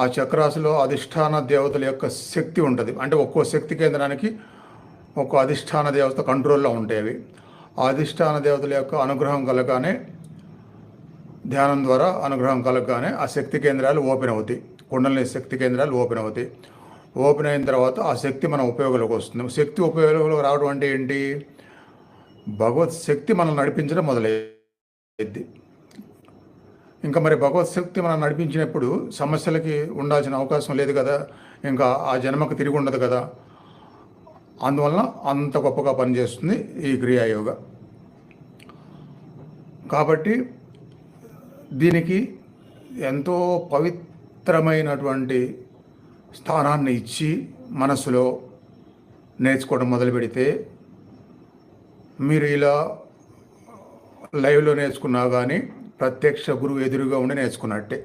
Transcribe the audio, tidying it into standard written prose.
ఆ చక్రాసులో అధిష్టాన దేవతల యొక్క శక్తి ఉంటుంది. అంటే ఒక్కో శక్తి కేంద్రానికి ఒక్కో అధిష్టాన దేవత కంట్రోల్లో ఉంటాయి అవి. ఆ అధిష్టాన దేవతల యొక్క అనుగ్రహం కలగానే, ధ్యానం ద్వారా అనుగ్రహం కలగగానే ఆ శక్తి కేంద్రాలు ఓపెన్ అవుతాయి. కుండలిని శక్తి కేంద్రాలు ఓపెన్ అవుతాయి. ఓపెన్ అయిన తర్వాత ఆ శక్తి మన ఉపయోగంలోకి వస్తుంది. శక్తి ఉపయోగంలోకి రావడం అంటే ఏంటి? భగవత్ శక్తి మనల్ని నడిపించడం మొదలైద్ది. ఇంకా మరి భగవత్ శక్తి మనం నడిపించినప్పుడు సమస్యలకి ఉండాల్సిన అవకాశం లేదు కదా, ఇంకా ఆ జన్మకు తిరిగి ఉండదు కదా. అందువలన అంత గొప్పగా పనిచేస్తుంది ఈ క్రియాయోగ. కాబట్టి దీనికి ఎంతో పవిత్రమైనటువంటి స్థానాన్ని ఇచ్చి మనసులో నేర్చుకోవడం మొదలు పెడితే, మీరు ఇలా లైవ్లో నేర్చుకున్నా కానీ ప్రత్యక్ష గురువు ఎదురుగా ఉండి నేర్చుకున్నట్టే.